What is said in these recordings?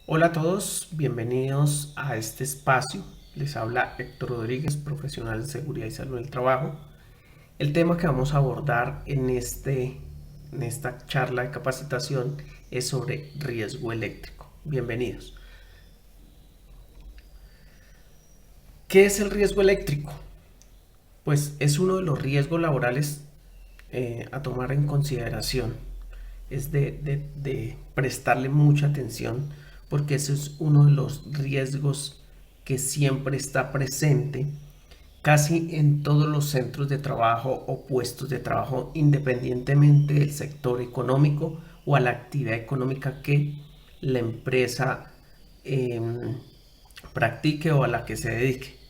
Hola a todos, bienvenidos a este espacio. Les habla Héctor Rodríguez, profesional de seguridad y salud del trabajo. El tema que vamos a abordar en esta charla de capacitación es sobre riesgo eléctrico. Bienvenidos. ¿Qué es el riesgo eléctrico? Pues es uno de los riesgos laborales a tomar en consideración. Es de prestarle mucha atención porque ese es uno de los riesgos que siempre está presente casi en todos los centros de trabajo o puestos de trabajo, independientemente del sector económico o a la actividad económica que la empresa eh, practique o a la que se dedique.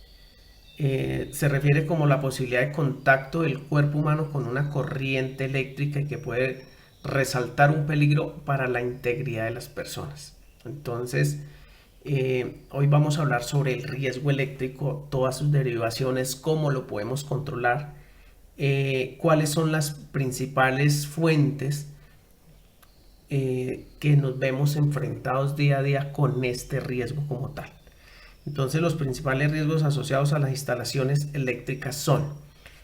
Se refiere como la posibilidad de contacto del cuerpo humano con una corriente eléctrica y que puede resaltar un peligro para la integridad de las personas. Entonces, hoy vamos a hablar sobre el riesgo eléctrico, todas sus derivaciones, cómo lo podemos controlar, cuáles son las principales fuentes que nos vemos enfrentados día a día con este riesgo como tal. Entonces, los principales riesgos asociados a las instalaciones eléctricas son,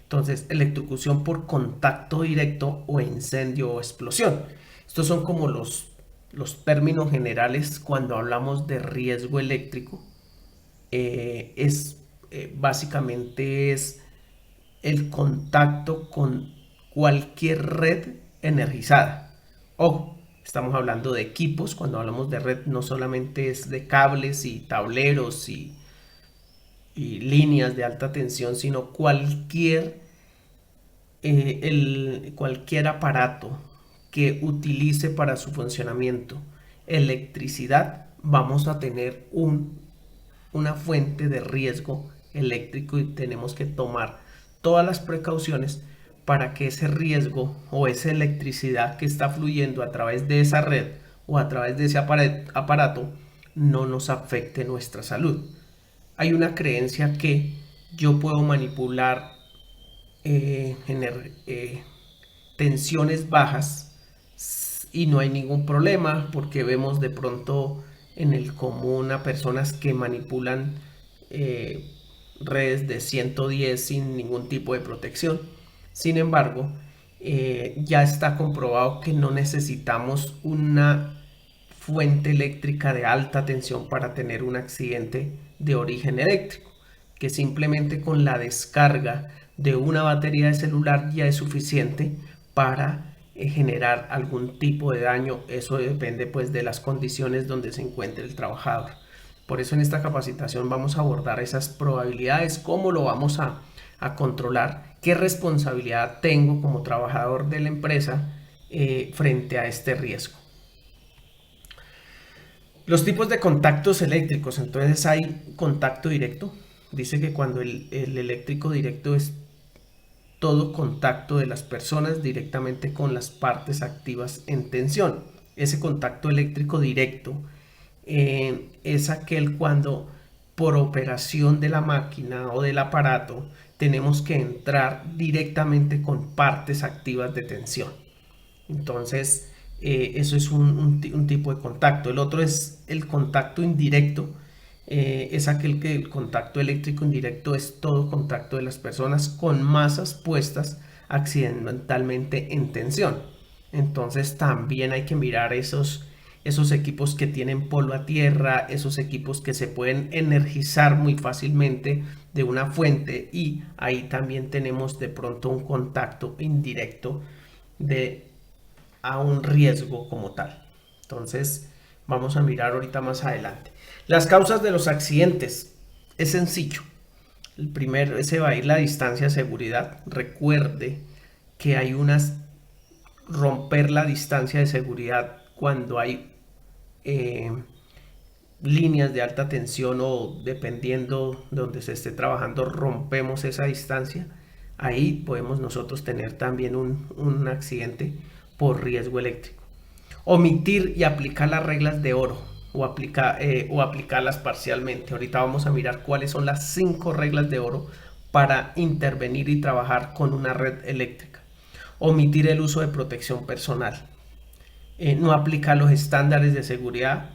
entonces, electrocución por contacto directo o incendio o explosión. Estos son como los términos generales cuando hablamos de riesgo eléctrico. Básicamente es el contacto con cualquier red energizada. Ojo, estamos hablando de equipos. Cuando hablamos de red no solamente es de cables y tableros y líneas de alta tensión, sino cualquier aparato que utilice para su funcionamiento electricidad, vamos a tener una fuente de riesgo eléctrico y tenemos que tomar todas las precauciones para que ese riesgo o esa electricidad que está fluyendo a través de esa red o a través de ese aparato no nos afecte nuestra salud. Hay una creencia que yo puedo manipular tensiones bajas y no hay ningún problema porque vemos de pronto en el común a personas que manipulan eh, redes de 110 sin ningún tipo de protección. Sin embargo, ya está comprobado que no necesitamos una fuente eléctrica de alta tensión para tener un accidente de origen eléctrico, que simplemente con la descarga de una batería de celular ya es suficiente para generar algún tipo de daño. Eso depende pues de las condiciones donde se encuentre el trabajador. Por eso en esta capacitación vamos a abordar esas probabilidades, cómo lo vamos a controlar, qué responsabilidad tengo como trabajador de la empresa frente a este riesgo. Los tipos de contactos eléctricos, entonces hay contacto directo. Dice que cuando el eléctrico directo es todo contacto de las personas directamente con las partes activas en tensión. Ese contacto eléctrico directo es aquel cuando por operación de la máquina o del aparato tenemos que entrar directamente con partes activas de tensión. Entonces, eso es un tipo de contacto. El otro es el contacto indirecto. Es aquel que el contacto eléctrico indirecto es todo contacto de las personas con masas puestas accidentalmente en tensión. Entonces también hay que mirar esos equipos que tienen polvo a tierra, esos equipos que se pueden energizar muy fácilmente de una fuente y ahí también tenemos de pronto un contacto indirecto de a un riesgo como tal. Entonces, vamos a mirar ahorita más adelante. Las causas de los accidentes. Es sencillo. El primero se va a ir la distancia de seguridad. Recuerde que hay unas romper la distancia de seguridad cuando hay eh, líneas de alta tensión o dependiendo de donde se esté trabajando rompemos esa distancia, ahí podemos nosotros tener también un accidente por riesgo eléctrico. Omitir y aplicar las reglas de oro o aplicarlas parcialmente. Ahorita vamos a mirar cuáles son las 5 reglas de oro para intervenir y trabajar con una red eléctrica. Omitir el uso de protección personal. No aplicar los estándares de seguridad.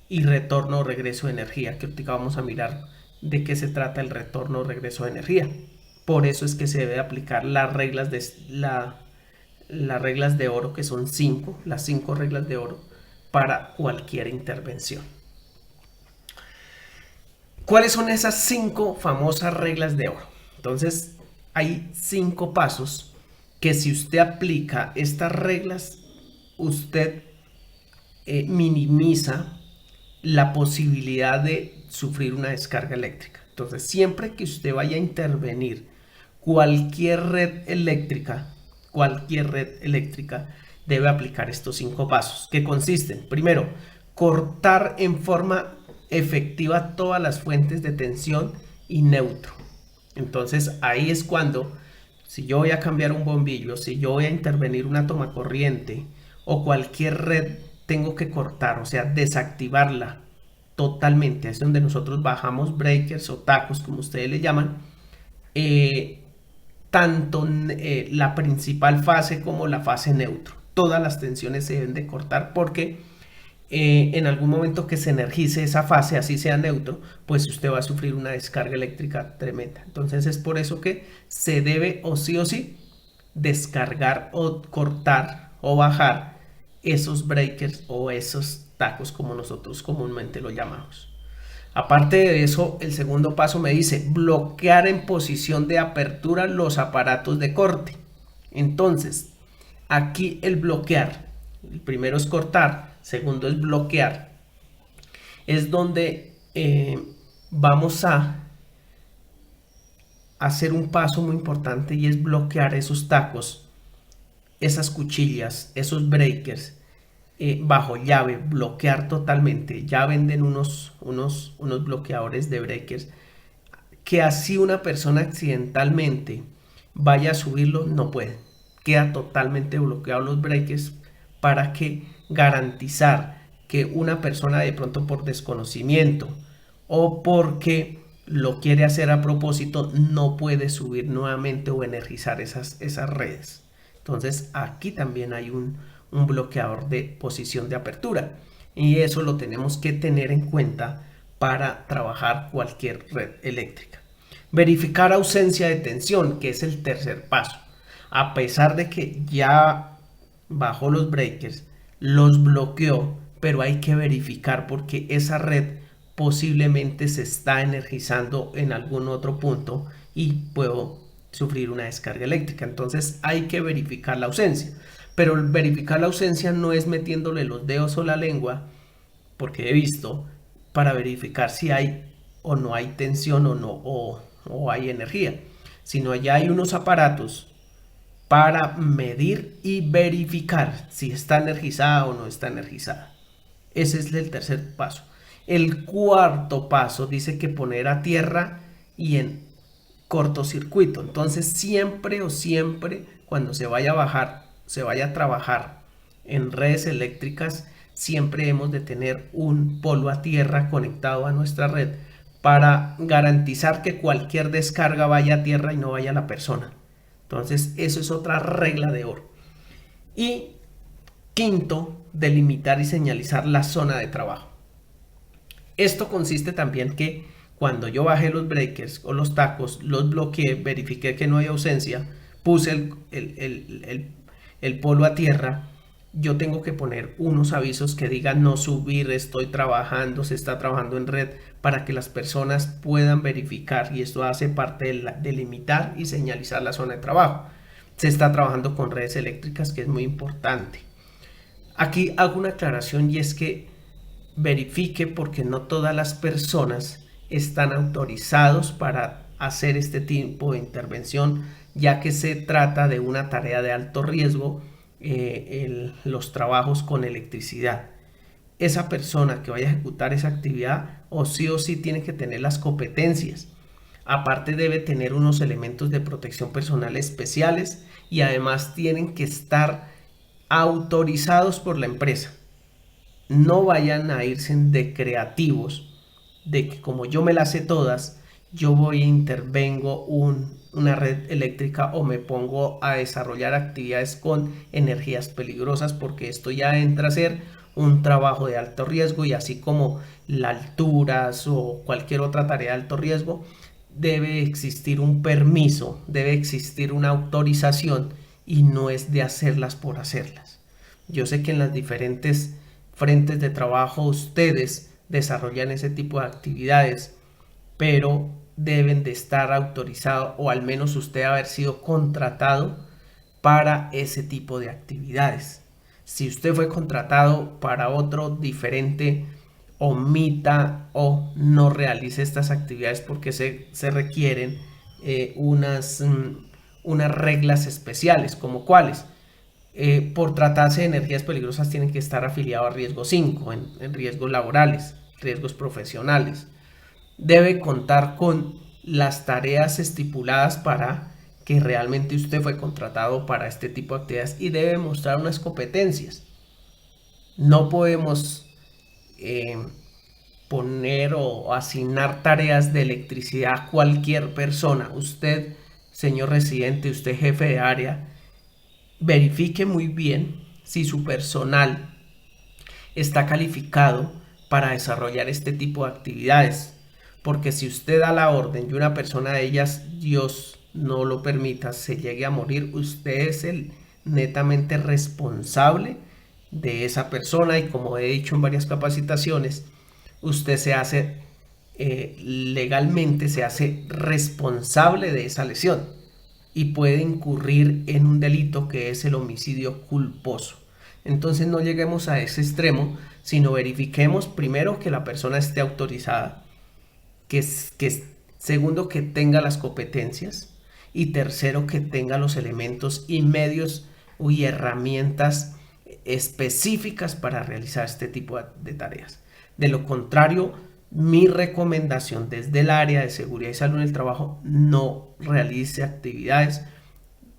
y retorno o regreso de energía, que ahorita vamos a mirar de qué se trata el retorno o regreso de energía. Por eso es que se debe aplicar las reglas las reglas de oro, que son 5, las 5 reglas de oro para cualquier intervención. ¿Cuáles son esas 5 famosas reglas de oro? Entonces, hay 5 pasos que si usted aplica estas reglas, usted minimiza la posibilidad de sufrir una descarga eléctrica. Entonces, siempre que usted vaya a intervenir cualquier red eléctrica, debe aplicar estos 5 pasos, que consisten, primero, cortar en forma efectiva todas las fuentes de tensión y neutro. Entonces, ahí es cuando, si yo voy a cambiar un bombillo, si yo voy a intervenir una toma corriente o cualquier red, tengo que cortar, o sea, desactivarla totalmente. Es donde nosotros bajamos breakers o tacos, como ustedes le llaman, tanto la principal fase como la fase neutro. Todas las tensiones se deben de cortar porque en algún momento que se energice esa fase, así sea neutro, pues usted va a sufrir una descarga eléctrica tremenda. Entonces es por eso que se debe o sí descargar o cortar o bajar esos breakers o esos tacos, como nosotros comúnmente lo llamamos. Aparte de eso, el segundo paso me dice bloquear en posición de apertura los aparatos de corte. Entonces, aquí el bloquear, el primero es cortar, segundo es bloquear, es donde vamos a hacer un paso muy importante y es bloquear esos tacos, esas cuchillas, esos breakers bajo llave, bloquear totalmente. Ya venden unos bloqueadores de breakers que así una persona accidentalmente vaya a subirlo, no puede. Queda totalmente bloqueado los breakers para que garantizar que una persona de pronto por desconocimiento o porque lo quiere hacer a propósito no puede subir nuevamente o energizar esas redes. Entonces aquí también hay un bloqueador de posición de apertura y eso lo tenemos que tener en cuenta para trabajar cualquier red eléctrica. Verificar ausencia de tensión, que es el tercer paso. A pesar de que ya bajó los breakers, los bloqueó, pero hay que verificar porque esa red posiblemente se está energizando en algún otro punto y puedo sufrir una descarga eléctrica. Entonces hay que verificar la ausencia. Pero verificar la ausencia no es metiéndole los dedos o la lengua, porque he visto, para verificar si hay o no hay tensión o no o hay energía, sino ya hay unos aparatos para medir y verificar si está energizada o no está energizada. Ese es el tercer paso. El cuarto paso dice que poner a tierra y en cortocircuito. Entonces siempre cuando se vaya a trabajar en redes eléctricas, siempre hemos de tener un polo a tierra conectado a nuestra red para garantizar que cualquier descarga vaya a tierra y no vaya a la persona. Entonces eso es otra regla de oro. Y quinto, delimitar y señalizar la zona de trabajo. Esto consiste también que cuando yo bajé los breakers o los tacos, los bloqueé, verifiqué que no hay ausencia, puse el polo a tierra, yo tengo que poner unos avisos que digan no subir, estoy trabajando, se está trabajando en red, para que las personas puedan verificar, y esto hace parte de delimitar y señalizar la zona de trabajo. Se está trabajando con redes eléctricas, que es muy importante. Aquí hago una aclaración y es que verifique porque no todas las personas están autorizados para hacer este tipo de intervención, ya que se trata de una tarea de alto riesgo, los trabajos con electricidad. Esa persona que vaya a ejecutar esa actividad o sí tiene que tener las competencias. Aparte debe tener unos elementos de protección personal especiales y además tienen que estar autorizados por la empresa. No vayan a irse de creativos, de que como yo me las sé todas, yo voy e intervengo una red eléctrica o me pongo a desarrollar actividades con energías peligrosas, porque esto ya entra a ser un trabajo de alto riesgo, y así como la alturas o cualquier otra tarea de alto riesgo, debe existir un permiso, debe existir una autorización, y no es de hacerlas por hacerlas. Yo sé que en las diferentes frentes de trabajo ustedes desarrollan ese tipo de actividades, pero deben de estar autorizados, o al menos usted haber sido contratado para ese tipo de actividades. Si usted fue contratado para otro diferente, omita o no realice estas actividades, porque se requieren unas reglas especiales, como cuáles. Por tratarse de energías peligrosas tienen que estar afiliados a riesgo 5 en riesgos laborales, riesgos profesionales. Debe contar con las tareas estipuladas para que realmente usted fue contratado para este tipo de actividades, y debe mostrar unas competencias. No podemos eh, poner o asignar tareas de electricidad a cualquier persona. Usted, señor residente, usted jefe de área, verifique muy bien si su personal está calificado para desarrollar este tipo de actividades, porque si usted da la orden y una persona de ellas, Dios no lo permita, se llegue a morir, usted es el netamente responsable de esa persona, y como he dicho en varias capacitaciones, usted se hace legalmente, se hace responsable de esa lesión, y puede incurrir en un delito que es el homicidio culposo. Entonces no lleguemos a ese extremo, sino verifiquemos primero que la persona esté autorizada, segundo, que tenga las competencias, y tercero, que tenga los elementos y medios y herramientas específicas para realizar este tipo de tareas. De lo contrario, mi recomendación desde el área de seguridad y salud en el trabajo: no realice actividades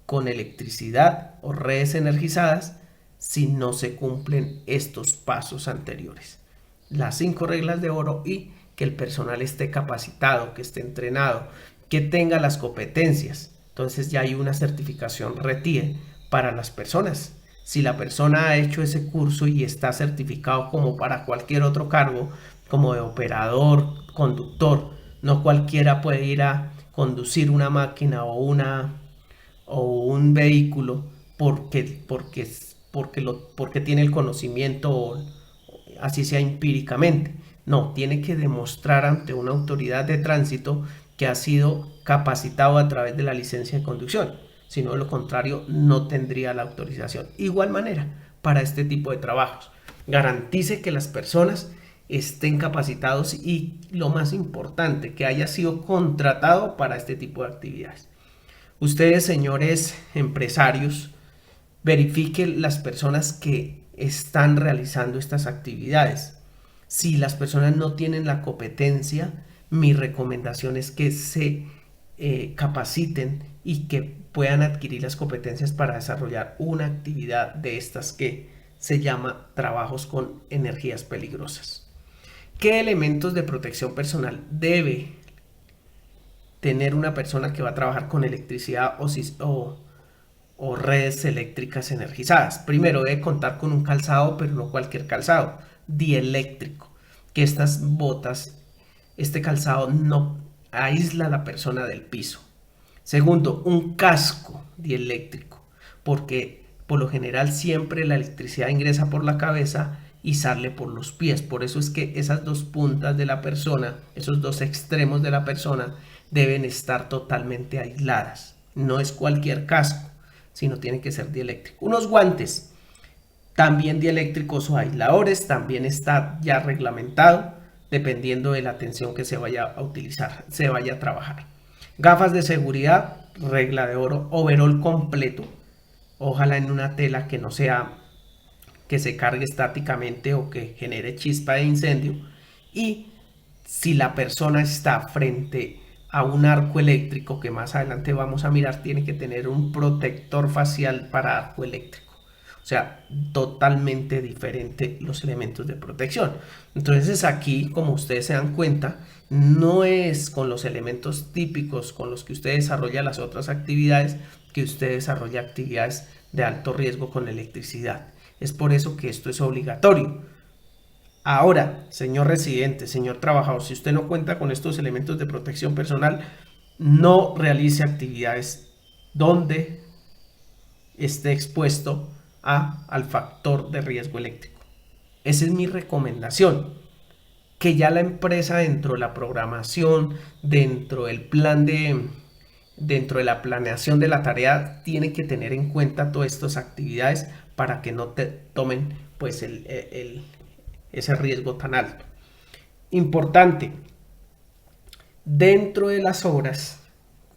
con electricidad o redes energizadas si no se cumplen estos pasos anteriores. Las 5 reglas de oro: y que el personal esté capacitado, que esté entrenado, que tenga las competencias. Entonces ya hay una certificación RETIE para las personas. Si la persona ha hecho ese curso y está certificado como para cualquier otro cargo, como de operador, conductor, no cualquiera puede ir a conducir una máquina o un vehículo porque tiene el conocimiento, así sea empíricamente. No, tiene que demostrar ante una autoridad de tránsito que ha sido capacitado a través de la licencia de conducción. Si no, de lo contrario, no tendría la autorización. Igual manera, para este tipo de trabajos, garantice que las personas estén capacitados, y lo más importante, que haya sido contratado para este tipo de actividades. Ustedes, señores empresarios, verifiquen las personas que están realizando estas actividades. Si las personas no tienen la competencia, mi recomendación es que se capaciten y que puedan adquirir las competencias para desarrollar una actividad de estas que se llama trabajos con energías peligrosas. ¿Qué elementos de protección personal debe tener una persona que va a trabajar con electricidad o redes eléctricas energizadas? Primero, debe contar con un calzado, pero no cualquier calzado, dieléctrico, que estas botas, este calzado no aísla a la persona del piso. Segundo, un casco dieléctrico, porque por lo general siempre la electricidad ingresa por la cabeza y sale por los pies. Por eso es que esas dos puntas de la persona, esos dos extremos de la persona, deben estar totalmente aisladas. No es cualquier casco, sino tiene que ser dieléctrico. Unos guantes también dieléctricos o aisladores, también está ya reglamentado, dependiendo de la tensión que se vaya a utilizar, se vaya a trabajar. Gafas de seguridad, regla de oro, overol completo, ojalá en una tela que no sea que se cargue estáticamente o que genere chispa de incendio. Y si la persona está frente a un arco eléctrico, que más adelante vamos a mirar, tiene que tener un protector facial para arco eléctrico. O sea, totalmente diferente los elementos de protección. Entonces aquí, como ustedes se dan cuenta, no es con los elementos típicos con los que usted desarrolla las otras actividades que usted desarrolla actividades de alto riesgo con electricidad. Es por eso que esto es obligatorio. Ahora, señor residente, señor trabajador, si usted no cuenta con estos elementos de protección personal, no realice actividades donde esté expuesto al factor de riesgo eléctrico. Esa es mi recomendación, que ya la empresa dentro de la programación, dentro del plan dentro de la planeación de la tarea, tiene que tener en cuenta todas estas actividades para que no te tomen pues ese riesgo tan alto. Importante, dentro de las obras,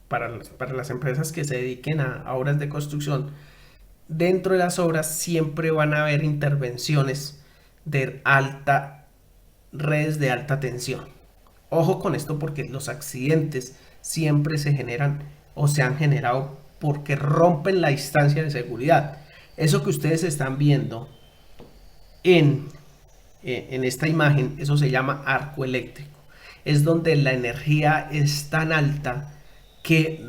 para las empresas que se dediquen a obras de construcción, dentro de las obras siempre van a haber intervenciones de redes de alta tensión. Ojo con esto porque los accidentes siempre se generan o se han generado porque rompen la distancia de seguridad. Eso que ustedes están viendo en esta imagen, eso se llama arco eléctrico. Es donde la energía es tan alta que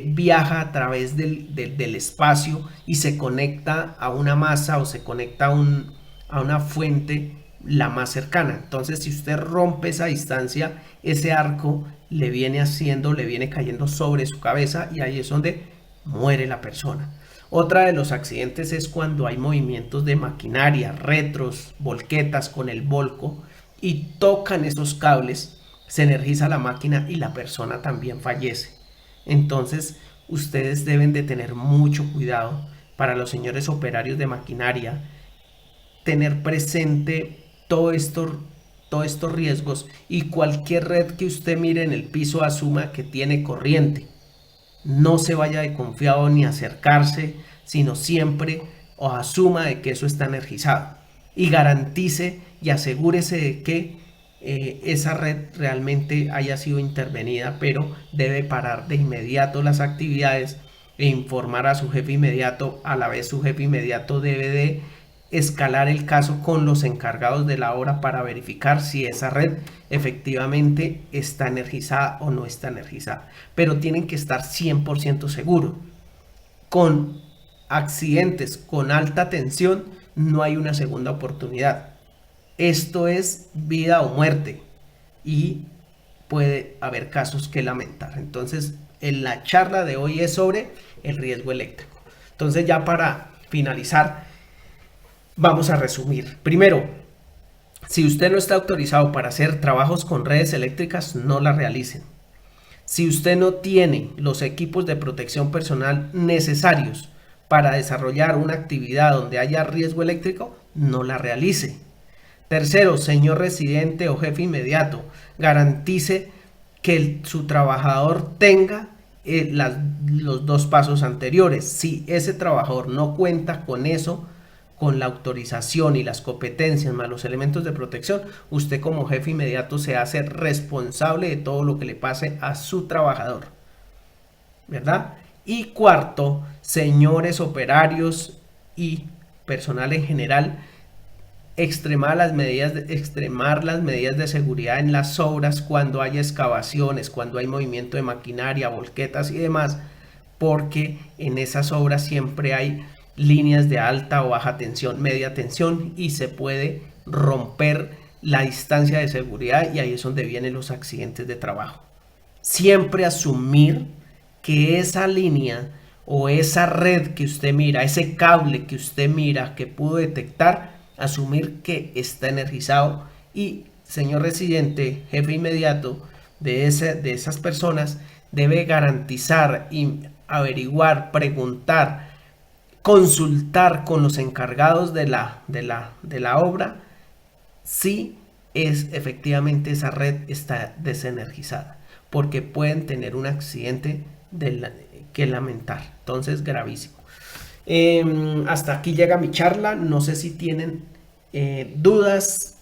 viaja a través del espacio y se conecta a una masa o se conecta a una fuente la más cercana. Entonces, si usted rompe esa distancia, ese arco le viene cayendo sobre su cabeza y ahí es donde muere la persona. Otra de los accidentes es cuando hay movimientos de maquinaria, retros, volquetas con el volco y tocan esos cables, se energiza la máquina y la persona también fallece. Entonces, ustedes deben de tener mucho cuidado para los señores operarios de maquinaria, tener presente todos estos riesgos y cualquier red que usted mire en el piso asuma que tiene corriente. No se vaya de confiado ni acercarse, sino siempre o asuma de que eso está energizado y garantice y asegúrese de que esa red realmente haya sido intervenida, pero debe parar de inmediato las actividades e informar a su jefe inmediato. A la vez su jefe inmediato debe de escalar el caso con los encargados de la obra para verificar si esa red efectivamente está energizada o no está energizada. Pero tienen que estar 100% seguros. Con accidentes con alta tensión no hay una segunda oportunidad. Esto es vida o muerte y puede haber casos que lamentar. Entonces, en la charla de hoy es sobre el riesgo eléctrico. Entonces, ya para finalizar, vamos a resumir. Primero, si usted no está autorizado para hacer trabajos con redes eléctricas, no la realicen. Si usted no tiene los equipos de protección personal necesarios para desarrollar una actividad donde haya riesgo eléctrico, no la realice. Tercero, señor residente o jefe inmediato, garantice que su trabajador tenga los dos pasos anteriores. Si ese trabajador no cuenta con eso, con la autorización y las competencias más los elementos de protección, usted como jefe inmediato se hace responsable de todo lo que le pase a su trabajador, ¿verdad? Y cuarto, señores operarios y personal en general, extremar las medidas de seguridad en las obras cuando haya excavaciones, cuando hay movimiento de maquinaria, volquetas y demás, porque en esas obras siempre hay líneas de alta o baja tensión, media tensión y se puede romper la distancia de seguridad y ahí es donde vienen los accidentes de trabajo. Siempre asumir que esa línea o esa red que usted mira, ese cable que usted mira que pudo detectar, asumir que está energizado y señor residente, jefe inmediato de esas personas, debe garantizar y averiguar, preguntar, consultar con los encargados de la obra si efectivamente esa red está desenergizada, porque pueden tener un accidente que lamentar. Entonces, gravísimo. Hasta aquí llega mi charla. No sé si tienen dudas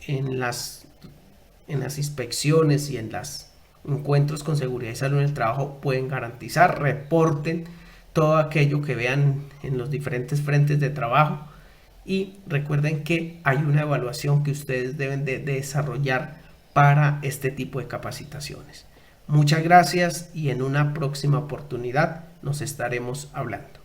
en las inspecciones y en los encuentros con seguridad y salud en el trabajo. Pueden garantizar, reporten todo aquello que vean en los diferentes frentes de trabajo y recuerden que hay una evaluación que ustedes deben de desarrollar para este tipo de capacitaciones. Muchas gracias y en una próxima oportunidad nos estaremos hablando.